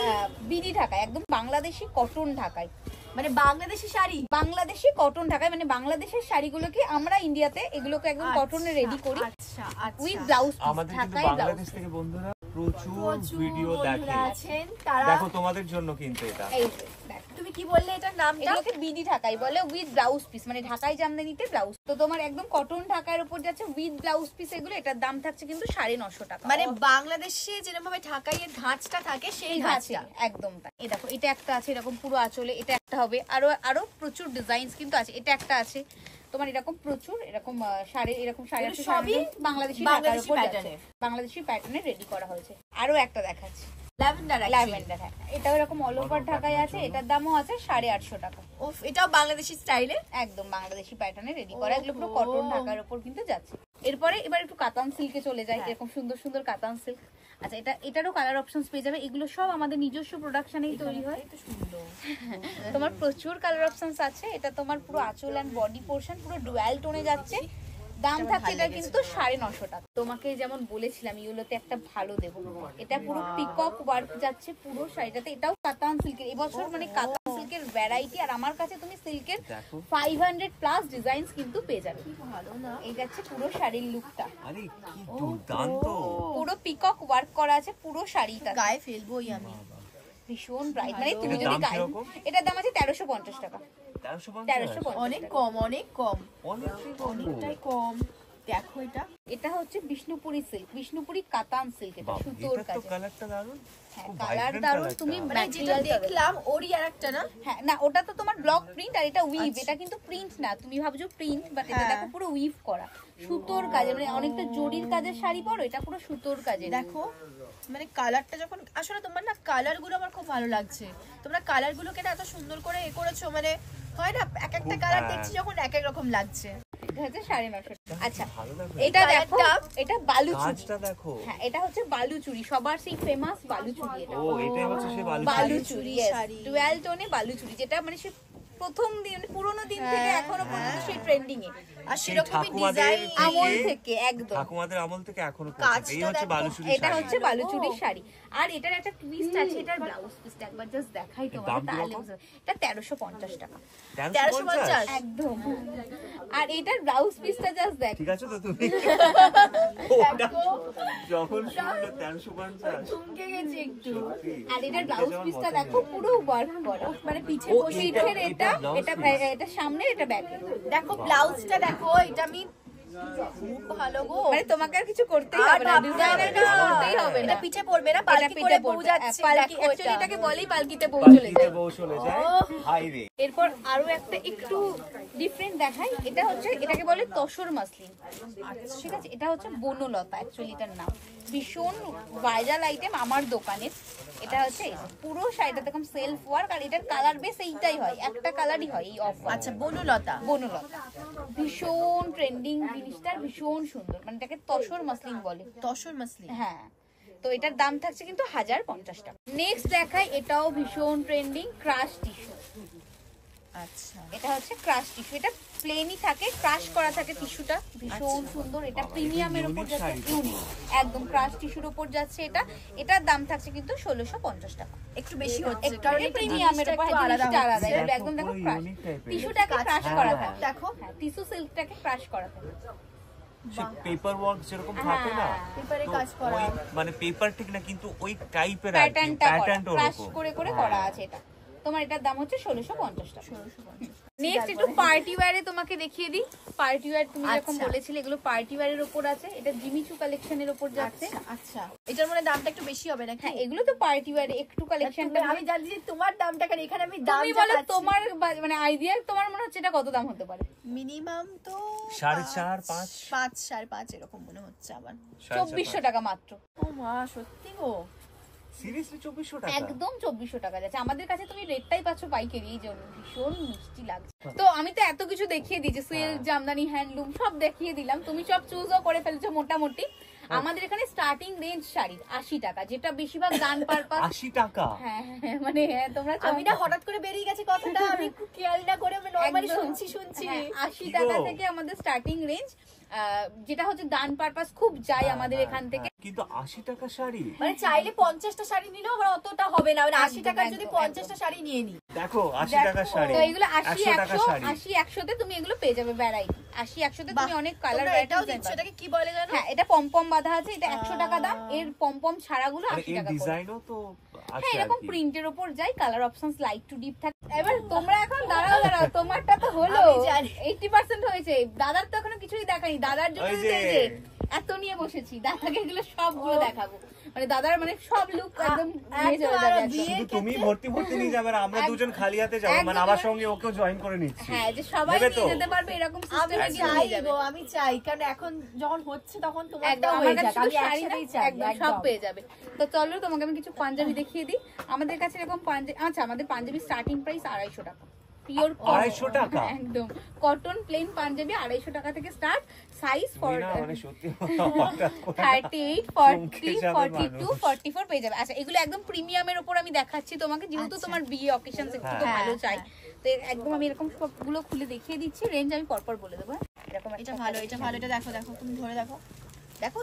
বিডি ঢাকায়, একদম বাংলাদেশি কটন ঢাকায়, মানে বাংলাদেশি শাড়ি, বাংলাদেশি কটন ঢাকায়, মানে বাংলাদেশের শাড়িগুলোকে আমরা ইন্ডিয়াতে এগুলোকে একদম কটনে রেডি করি উইথ ব্লাউজ পিস। আমাদের কিন্তু বাংলাদেশ থেকে বন্ধুরা প্রচুর ভিডিও দেখে, আছেন তারা। দেখো তোমাদের জন্য কিন্তু এটা। এই যে দেখো, তুমি কি বললে এটার নামটা? এগুলোকে বিডি ঢাকাই বলে, উইথ ব্লাউজ পিস, মানে ঢাকাই জামদানিতে ব্লাউজ। তো তোমার একদম কটন ঢাকার উপর যাচ্ছে উইথ ব্লাউজ পিস এগুলো, এটার দাম থাকছে কিন্তু 950 টাকা। মানে বাংলাদেশে যেরকম ভাবে ঢাকাইয়ের ধাঁচটা থাকে সেই ধাঁচটা একদম তাই। এই দেখো, এটা একটা আছে এরকম পুরো আঁচলে, এটা একটা হবে, আরো প্রচুর ডিজাইনস কিন্তু আছে। এটা একটা আছে তোমার এরকম প্রচুর এরকম শাড়ি, এরকম শাড়ি সবই বাংলাদেশি প্যাটার্নে, বাংলাদেশি প্যাটার্নে রেডি করা হয়েছে। আরো একটা দেখাচ্ছি, ল্যাভেন্ডার। হ্যাঁ, এটাও এরকম অল ওভার ঢাকায় আছে, এটার দামও আছে 850 টাকা। ওফ, এটাও বাংলাদেশি স্টাইলে, একদম বাংলাদেশি প্যাটার্নে রেডি করা, এগুলো পুরো কটন ঢাকার উপর কিন্তু যাচ্ছে। এবার একটু কাতান সিল্কে চলে যায়, এরকম সুন্দর সুন্দর কাতান সিল্ক। আচ্ছা, এটারও কালার অপশনস পেয়ে যাবে, এগুলো সব আমাদের নিজস্ব প্রোডাকশনেই তৈরি হয়। তোমার প্রচুর কালার অপশনস আছে। এটা তোমার পুরো আঁচল এন্ড বডি পোরশন পুরো ডুয়াল টোনে যাচ্ছে, দাম থাকছে এটা কিন্তু 950 টাকা। তোমাকে যেমন বলেছিলাম ইউলোতে একটা ভালো দেবো, এটা পুরো পিকক ওয়ার্ক যাচ্ছে পুরো শাড়িটাতে, এটাও কাতান সিল্কের। এবছর মানে কাতান সিল্কের ভ্যারাইটি, আর আমার কাছে তুমি সিল্কের 500 প্লাস ডিজাইনস কিন্তু পেয়ে যাবে। ভালো না? এই যাচ্ছে পুরো শাড়ির লুকটা, আরে কি দুর্দান্ত, পুরো পিকক ওয়ার্ক করা আছে পুরো শাড়িটা। গায়ে ফেলবোই আমি, ভীষণ ব্রাইট, মানে তুমি যদি গায়ে, এটার দাম আছে 1350 টাকা। 1350, অনেক কম, অনেক কম, অনেকটাই কম। দেখো এটা হচ্ছে বিষ্ণুপুরি সিল্ক, বিষ্ণুপুরি কাতান সিল্ক, এটা সুতোর কাজ। কালারটা দারুন, কালার দারুন। তুমি মানে যেটা দেখলাম ওরই আরেকটা না? হ্যাঁ, না ওটা তো তোমার ব্লক প্রিন্ট, আর এটা উইভ। এটা কিন্তু প্রিন্ট না, তুমি ভাবছো প্রিন্ট, বাট এটা দেখো পুরো উইভ করা সুতোর কাজে, মানে অনেকটা জরির কাজের শাড়ি পরো, এটা পুরো সুতোর কাজে। দেখো মানে কালারটা যখন, আসলে তোমার না কালার গুলো আমার খুব ভালো লাগছে, তোমরা কালার গুলোকে না এত সুন্দর করে করেছো, মানে হয় না এক একটা কালার দেখছি যখন এক এক রকম লাগছে। এটা হচ্ছে 950 টাকা। আচ্ছা, এটা দেখো, এটা বালুচুরি, দেখো। হ্যাঁ, এটা হচ্ছে বালুচুরি, সবার সেই ফেমাস বালুচুরি। এটা এটাই হচ্ছে সেই বালুচুরি, ডুয়াল টোনে বালুচুরি, যেটা মানে সে প্রথম দিন পুরোনো দিন থেকে এখনো পর্যন্ত সেই ট্রেন্ডিং এ। আর সেরকমই ঠাকুমাদের ডিজাইন আমল থেকে একদম ঠাকুমাদের আমল থেকে এখনো কাজটা এই হচ্ছে দেখো, বালুচুরি এটা শাড়ি। হচ্ছে বালুচুরির শাড়ি। আর এটার একটা টুইস্ট আছে, এটার ব্লাউজ পিসটা একবার জাস্ট দেখাই দাম তোমাদের, তাহলে কিরকম? বুঝবে। এটা 1350 টাকা 1350 একদম। আর এটার ব্লাউজ পিসটা জাস্ট দেখ, ঠিক আছে তো তুমি ওটা যখন শুনলে 1350 চমকে গেছে একটু। সত্যি। আর এটার ব্লাউজ পিসটা দেখো পুরো ওয়ার্ক করা, মানে পিছে ও, পিঠের এটা এটা blouse এটা piece। এটা সামনে, এটা ব্যাকে। দেখো ব্লাউজটা দেখো, এটা আমি খুব ভালো গো, মানে তোমাকে আর কিছু করতেই হবে না, ডিজাইনার কাজ করতেই হবে না। এটা পিঠে পড়বে না, এটা পালকি পিঠে করে বউ পড়বে। যাচ্ছে, পালকি দেখো অ্যাকচুয়ালি এটা। এটাকে বলেই পালকিতে বউ চলে পালকিতে যায়। বউ চলে যায়, হাই রে। এরপর আরো একটা একটু ডিফারেন্ট দেখাই, এটা হচ্ছে এটাকে বলে তসর মাসলিন। ঠিক আছে, এটা হচ্ছে বনলতা অ্যাকচুয়ালি এটার নাম, ভীষণ ভাইরাল আইটেম আমার দোকানের। এটা হচ্ছে এই যে, পুরো শাড়িটা দেখুন সেলফ ওয়ার্ক, আর এটার কালার বেস এইটাই হয়, একটা কালারই হয় এই অফ। আচ্ছা বনলতা, বনলতা ভীষণ ট্রেন্ডিং জিনিসটা, ভীষণ সুন্দর, মানে এটাকে তসর মাসলিন বলে। তসর মাসলি, হ্যাঁ, তো এটার দাম থাকছে কিন্তু 1050 টাকা। নেক্সট দেখাই, এটাও ভীষণ ট্রেন্ডিং, ক্রাশ টিস্যু। আচ্ছা এটা হচ্ছে ক্রাশ টিস্যু, এটা প্লেনই থাকে, ক্রাশ করা থাকে টিস্যুটা, ভীষণ সুন্দর। এটা প্রিমিয়ামের উপর unique যাচ্ছে, শাড়ি তো। ইউনিক একদম ক্রাশ টিস্যুর উপর যাচ্ছে এটা। এটার দাম থাকছে কিন্তু 1650 টাকা। একটু বেশি হচ্ছে, একটু কারণ এটা প্রিমিয়ামের উপর একটু আলাদা জিনিসটা আলাদা, হচ্ছে। এটা একদম দেখো পুরো ক্রাশ unique type এর। টিস্যুটাকে ক্রাশ হ্যাঁ, করা হ্যাঁ, থাকে, দেখো হ্যাঁ টিস্যু সিল্কটাকে ক্রাশ করা থাকে। পেপার ওয়ার্ক যেরকম থাকে না, পেপারে তো কাজ করা, ওই মানে পেপার ঠিক না কিন্তু ওই টাইপের প্যাটার্নটা প্যাটার্নটা ক্রাশ ওরকম। করে করে করা আছে এটা। তোমার এটার দাম হচ্ছে 1650 টাকা। 1650। নেক্সট একটু পার্টি ওয়্যারে তোমাকে দেখিয়ে দিই। পার্টি ওয়্যার তুমি যেরকম আচ্ছা। বলেছিলে, এগুলো পার্টি ওয়্যারের উপর আছে, এটা জিমিচু কালেকশনের উপর যাচ্ছে। আচ্ছা এটার মনে দামটা একটু বেশি হবে নাকি? হ্যাঁ, এগুলো তো পার্টি ওয়্যারে একটু কালেকশনটা আমি জানি যে তোমার দামটা, কারণ এখানে আমি দাম তুমি বলো তোমার মানে আইডিয়া, তোমার মনে হচ্ছে এটা কত দাম হতে পারে? মিনিমাম তো 4.5, 5 5 5.5 এরকম মনে হচ্ছে আমার। 2400 টাকা মাত্র। ও মা সত্যি গো, সিরিয়াসলি 2400 টাকা? একদম 2400 টাকা যাচ্ছে। আমাদের কাছে তুমি রেটটাই পাচ্ছ পাইকারি, এই জন্য ভীষণ মিষ্টি লাগছে। তো আমি তো এত কিছু দেখিয়ে দিয়েছি, সিল্ক, জামদানি, হ্যান্ডলুম সব দেখিয়ে দিলাম, তুমি সব চুজও করে ফেলছো মোটামুটি। আমাদের এখানে স্টার্টিং রেঞ্জ শাড়ি 80 টাকা, যেটা বেশিরভাগ দান পারপাস। 80 টাকা? হ্যাঁ হ্যাঁ, মানে হ্যাঁ, তোমরা আমি না হঠাৎ করে বেরিয়ে গেছে কথাটা, আমি খেয়াল না করে আমি নরমালি শুনছি। 80 টাকা থেকে আমাদের স্টার্টিং রেঞ্জ, যেটা হচ্ছে দান পারপাস খুব যায় আমাদের এখান থেকে। কিন্তু 80 টাকা শাড়ি? মানে চাইলে 50টা শাড়ি নিলেও আমার অতটা হবে না, মানে 80 একদম, টাকার যদি একদম, 50টা শাড়ি নিয়ে নি। দেখো 80 টাকা শাড়ি, তো এগুলো 80 100 টাকা 100 শাড়ি। 80 100 তে তুমি এগুলো পেয়ে যাবে ভ্যারাইটি। 80 100 তে তুমি অনেক কালার তোমরা এটাও ভ্যারাইটি দিচ্ছ, এটাকে কি বলে জানো? হ্যাঁ, এটা পমপম বাঁধা আছে, এটা 100 টাকা দাম। এর পমপম ছাড়াগুলো মানে 80 এর টাকা করে। ডিজাইনও তো হ্যাঁ, আছে আর এরকম কি। প্রিন্টের উপর যাই, colour options light to deep থাকে। এবার তোমরা এখন দাঁড়াও, তোমারটা তো হলো, আমি জানি। 80% হয়েছে। দাদার তো এখনো কিছুই দেখানি, দাদার জন্য ওই তো যে। এই যে এত নিয়ে বসেছি, দাদাকে এগুলো সবগুলো দেখাবো, মানে দাদার মানে সব লুক একদম নিয়ে চলে যাবে একদম। শুধু তুমি ভর্তি ভর্তি নিয়ে যাবে, আর আমরা দুজন খালি হাতে যাবো, মানে একদম। আমার সঙ্গে ওকেও জয়েন করে নিচ্ছি। হ্যাঁ, যে সবাই নেবে তো? নিয়ে যেতে পারবে এরকম আমি সিস্টেমে চাই নিয়ে যাবে। গো, আমি চাই, কারণ এখন যখন হচ্ছে তখন একদম তোমারটাও আমার হয়ে কাছে যাক, শুধু আমি শাড়ি না, একসাথেই চাই একদম সব একদম। পেয়ে যাবে। তো চলো তোমাকে আমি কিছু পাঞ্জাবি দেখিয়ে দিই। আমাদের কাছে এরকম পাঞ্জাবি, আচ্ছা আমাদের পাঞ্জাবি স্টার্টিং প্রাইস 250 টাকা, পিওর 250 টাকা? একদম কটন প্লেন পাঞ্জাবি 250 টাকা থেকে স্টার্ট। সাইজ না, মানে সত্যি হঠাৎ করে 38 চমকে 40 যাবে 42 মানুষ। 44 পেয়ে যাবে। আচ্ছা, এগুলো একদম প্রিমিয়ামের উপর আমি দেখাচ্ছি তোমাকে, যেহেতু আচ্ছা। তোমার বিয়ে অকেশন একটু তো হ্যাঁ, ভালো চাই। হ্যাঁ। তো একদম আমি এরকম সবগুলো খুলে দেখিয়ে দিচ্ছি, রেঞ্জ আমি পরপর বলে দেবো। এরকম এটা একটা ভালো, এটা ভালো, এটা দেখো দেখো, তুমি ধরে দেখো, দেখো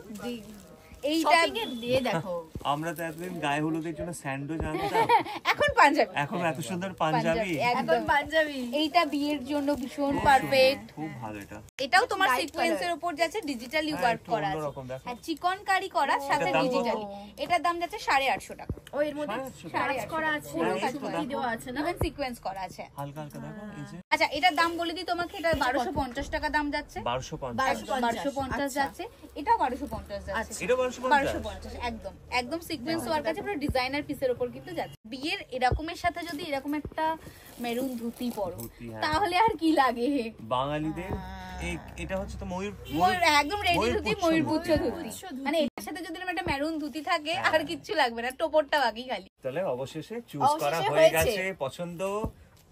এইটা শপিং এর দিয়ে দেখো। আমরা তো এতদিন গায়ে হলুদের জন্য স্যান্ডো জানতাম, এখন পাঞ্জাবি, এখন এত সুন্দর পাঞ্জাবি। এখন একদম। পাঞ্জাবি এইটা বিয়ের জন্য ভীষণ খুব পারফেক্ট। সুন্দর, খুব ভালো এটা। এটাও তোমার Light সিকোয়েন্সের color। উপর যাচ্ছে, ডিজিটালি হ্যাঁ, ওয়ার্ক একটু করা আছে। অন্যরকম দেখো। হ্যাঁ, চিকন কারি করা, সাথে এটার দাম কত? ডিজিটালি। এটার দাম যাচ্ছে 850 টাকা। ও এর মধ্যে 850 কাজ টাকা। করা আছে, হ্যাঁ, কাজ একটু করা দেখো। কি দেওয়া আছে না? ইভেন সিকোয়েন্স করা আছে। হালকা হালকা দেখো, এই যে আচ্ছা, এটার দাম বলে দিই তোমাকে, এটা 1250 টাকা দাম যাচ্ছে। 1250। 1250 আচ্ছা। যাচ্ছে, এটাও 1250 যাচ্ছে। আচ্ছা। এটা 1250? 1250 একদম একদম সিকোয়েন্স ওয়ার্ক আছে, পুরো ডিজাইনার পিসের উপর কিন্তু যাচ্ছে। বিয়ের এরকমের সাথে যদি এরকম একটা মেরুন ধুতি পরো, ধুতি, হ্যাঁ। তাহলে আর কি লাগে। বাঙালিদের এটা হচ্ছে তো ময়ূর ময়ূর একদম রেডি ময়ূর ধুতি, পুচ্ছ ময়ূরপুচ্ছ ধুতি। ময়ূরপুচ্ছ ধুতি। মানে এটার সাথে যদি এরকম একটা মেরুন ধুতি থাকে, হ্যাঁ। আর কিচ্ছু লাগবে না, টোপরটা বাকি খালি। তাহলে অবশেষে চুজ অবশেষে করা হয়ে হয়েছে। গেছে, পছন্দ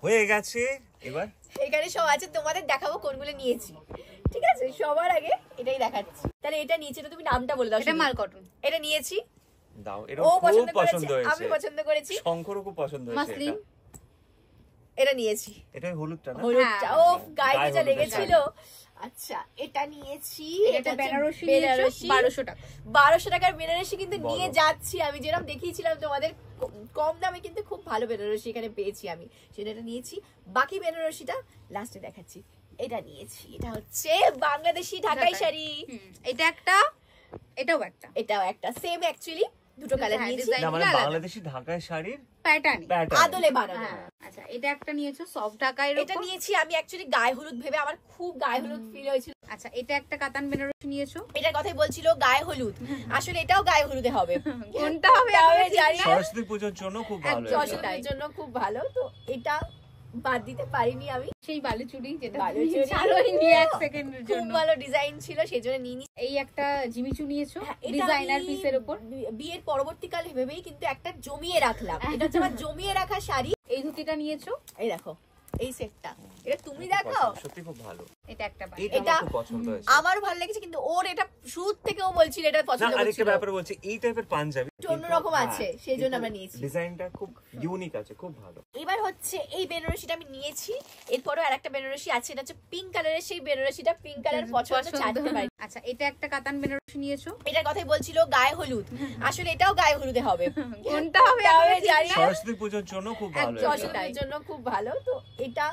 হয়ে গেছে। এবার এখানে সব আছে, তোমাদের দেখাবো কোনগুলো নিয়েছি, ঠিক আছে? সবার আগে এটাই দেখাচ্ছি। তাহলে এটা নিয়েছি, তো তুমি নামটা বলে দাও। এটা শুধু। মাল কটন এটা নিয়েছি, দাও, এটা ও খুব পছন্দ পছন্দ করেছে, হয়েছে, আমি পছন্দ করেছি। শঙ্করও খুব পছন্দ হয়েছে মাসলিন। এটা। এটা নিয়েছি, এটা হলুদটা না? হলুদটা ও গায়ে যা হলুদটা লেগেছিল। আচ্ছা এটা নিয়েছি, এটা বেনারসি 1200 টাকা। 1200 টাকার বেনারসি কিন্তু নিয়ে যাচ্ছি আমি, যেরকম দেখিয়েছিলাম তোমাদের কম দামে কিন্তু খুব ভালো বেনারসি এখানে পেয়েছি আমি, সেটা নিয়েছি। বাকি বেনারসিটা লাস্টে দেখাচ্ছি। এটা নিয়েছি, এটা হচ্ছে বাংলাদেশি ঢাকাই শাড়ি। এটা একটা, এটাও একটা সেম অ্যাকচুয়ালি, দুটো কালার নিয়েছি। না মানে বাংলাদেশি ঢাকাই শাড়ির প্যাটার্ন আদলে বানানো। আচ্ছা এটা একটা নিয়েছো সফট ঢাকাই, এটা নিয়েছি আমি অ্যাকচুয়ালি গায়ে হলুদ ভেবে, আমার খুব গায়ে হলুদ ফিল হয়েছিল। আচ্ছা এটা একটা কাতান বেনারসি নিয়েছো, এটার কথাই বলছিল গায়ে হলুদ, আসলে এটাও গায়ে হলুদে হবে। কোনটা হবে জানি না, সরস্বতী পূজার জন্য খুব ভালো, সরস্বতীর জন্য খুব ভালো। তো এটা বাদ দিতে পারিনি আমি। সেই বালুচুড়ি যেটা বালুচুড়ি ছাড়োই নি এক সেকেন্ডের খুব জন্য, ভালো ডিজাইন ছিল সেই জন্য নিয়ে নিই। এই একটা জিমিচু নিয়েছো এটা ডিজাইনার আমি পিসের উপর। বিয়ের পরবর্তীকালে ভেবেই কিন্তু একটা জমিয়ে রাখলাম, এটা হচ্ছে আমার জমিয়ে রাখা শাড়ি। এই ধুতিটা নিয়েছো, এই দেখো এই সেটটা, এটা তুমি দেখো সত্যি খুব ভালো। এটা একটা এটা খুব পছন্দ হয়েছে আমার ভালো লেগেছে, কিন্তু ওর এটা শুরু থেকে ও বলছিল এটা পছন্দ না। আরেকটা করছিল, ব্যাপার বলছি, এই টাইপের পাঞ্জাবি অন্যরকম আছে সেই জন্য আমরা নিয়েছি। ডিজাইনটা খুব ইউনিক আছে, খুব ভালো। এবার হচ্ছে এই বেনারসিটা আমি নিয়েছি, এরপরও আরেকটা বেনারসি আছে, এটা হচ্ছে পিঙ্ক কালারের। সেই বেনারসিটা পিঙ্ক কালার পছন্দ ছাড়তে পারি। আচ্ছা এটা একটা কাতান বেনারসি নিয়েছো, এটার কথাই বলছিল গায়ে হলুদ, আসলে এটাও গায়ে হলুদে হবে। কোনটা হবে জানি না, সরস্বতী পূজার জন্য খুব ভালো, সরস্বতীর জন্য খুব ভালো। তো এটা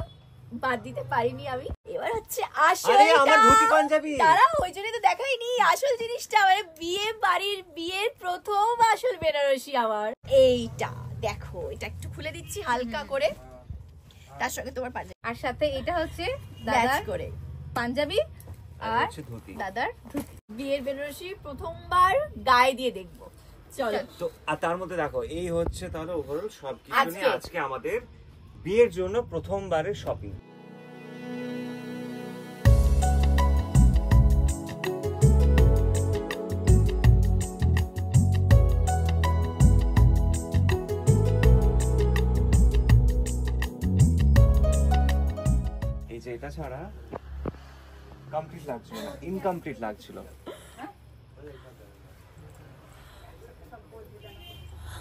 বাদ দিতে পারিনি আমি। এবার হচ্ছে আসল, আরে আমার ধুতি পাঞ্জাবি, তারা ওই জন্যই তো দেখাইনি আসল জিনিসটা, মানে বিয়ে বাড়ির বিয়ের প্রথম আসল বেনারসি আমার এইটা। দেখো এটা একটু খুলে দিচ্ছি হালকা করে, তার সঙ্গে তোমার পাঞ্জাবি, আর সাথে এটা হচ্ছে ম্যাচ দাদার করে পাঞ্জাবি আর হচ্ছে ধুতি। দাদার ধুতি। বিয়ের বেনারসি প্রথমবার গায়ে দিয়ে দেখবো, চলো। তো আর তার মধ্যে দেখো এই হচ্ছে তাহলে ওভারঅল সবকিছু আজকে নিয়ে আজকে আমাদের বিয়ের জন্য প্রথমবারের শপিং। এই যে এটা ছাড়া কমপ্লিট লাগছিল না, ইনকমপ্লিট লাগছিল।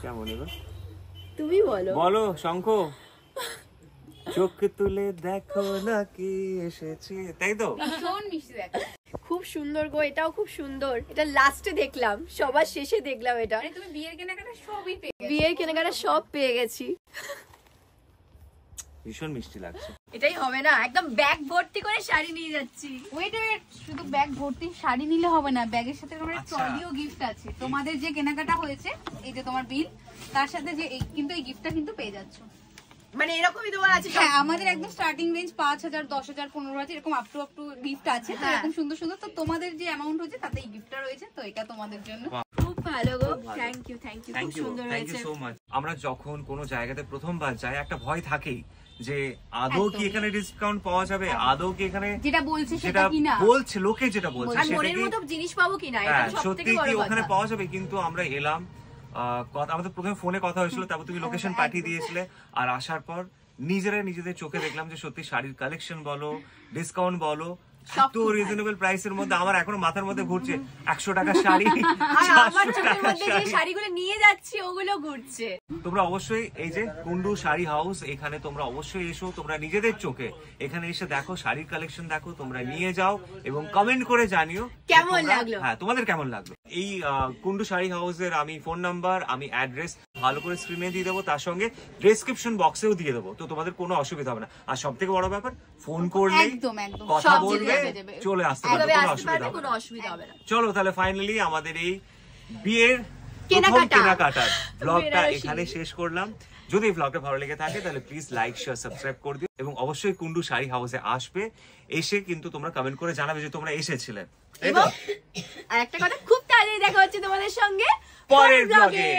কেমন এবার তুমি বলো, বলো শঙ্খ, চোখ তুলে দেখো না কি এসেছে, তাই তো? ভীষণ মিষ্টি দেখা, খুব সুন্দর গো, এটাও খুব সুন্দর। এটা লাস্টে দেখলাম, সবার শেষে দেখলাম এটা। মানে তুমি বিয়ের কেনাকাটা সবই পেয়ে গেছো, বিয়ের কেনাকাটা সব পেয়ে গেছি, ভীষণ মিষ্টি লাগছে। এটাই হবে না, একদম ব্যাগ ভর্তি করে শাড়ি নিয়ে যাচ্ছি। ওয়েট শুধু ব্যাগ ভর্তি শাড়ি নিলে হবে না, ব্যাগের সাথে তোমার আচ্ছা। ট্রলিও গিফট আছে। তোমাদের যে কেনাকাটা হয়েছে, এই যে তোমার বিল, তার সাথে যে কিন্তু এই গিফটটা কিন্তু পেয়ে যাচ্ছ। মানে এরকমই তোমার আছে? হ্যাঁ, আমাদের একদম স্টার্টিং রেঞ্জ 5000, 10000, 15000 এরকম আপ টু গিফট আছে। তো এরকম সুন্দর সুন্দর, তো তোমাদের যে অ্যামাউন্ট হচ্ছে তাতে এই গিফটটা রয়েছে, তো এটা তোমাদের জন্য। খুব ভালো গো, থ্যাংক ইউ খুব সুন্দর থ্যাংক ইউ হয়েছে। So much. আমরা যখন কোনো জায়গাতে প্রথমবার যাই একটা ভয় থাকেই যে আদৌ কি এখানে ডিসকাউন্ট পাওয়া যাবে, আদৌ কি এখানে যেটা বলছে যেটা সেটা কিনা, বলছে লোকে যেটা বলছে আর সেটা মনের কি মতো জিনিস পাবো কিনা, এটা সবথেকে সত্যি বড় কি কথা। ওখানে পাওয়া যাবে। কিন্তু আমরা এলাম, আমাদের প্রথমে ফোনে কথা হয়েছিল, তারপর তুমি লোকেশন পাঠিয়ে দিয়েছিলে, আর আসার পর নিজেদের চোখে দেখলাম যে সত্যি শাড়ির কালেকশন বলো, ডিসকাউন্ট বলো, এত রিজনেবল প্রাইসের মধ্যে আমার এখনো মাথার মধ্যে ঘুরছে 100 টাকার শাড়ি, আর আমার 400 চোখের টাকার মধ্যে যে শাড়ি। শাড়িগুলো নিয়ে যাচ্ছি ওগুলো ঘুরছে। তোমরা অবশ্যই এই যে কুন্ডু শাড়ি হাউস, এখানে তোমরা অবশ্যই এসো, তোমরা নিজেদের চোখে এখানে এসে দেখো, শাড়ির কালেকশন দেখো, তোমরা নিয়ে যাও এবং কমেন্ট করে জানিও কেমন লাগলো। হ্যাঁ তোমাদের কেমন লাগলো। এই কুন্ডু শাড়ি হাউসের আমি ফোন নাম্বার, আমি অ্যাড্রেস ভালো করে স্ক্রিনে দিয়ে দেবো, তার সঙ্গে ডেসক্রিপশন বক্সেও দিয়ে দেবো, তো তোমাদের কোনো অসুবিধা হবে না। আর সব থেকে বড় ব্যাপার, ফোন করলে একদম কথা সব বলবে, জায়গায় যাবে। চলে আসতে একদম পারবে, কোনো আসতে অসুবিধা পারবে, হবে কোনো না। অসুবিধা হবে না। চলো তাহলে ফাইনালি আমাদের এই বিয়ের কেনাকাটার ব্লগটা এখানে শেষ করলাম। যদি এই ব্লগটা ভালো লেগে থাকে তাহলে প্লিজ লাইক শেয়ার সাবস্ক্রাইব করে দিও, এবং অবশ্যই কুন্ডু শাড়ি হাউসে আসবে, এসে কিন্তু তোমরা কমেন্ট করে জানাবে যে তোমরা এসেছিলে। এবং আর একটা কথা, খুব তাড়াতাড়ি দেখা হচ্ছে তোমাদের সঙ্গে পরের ব্লগে।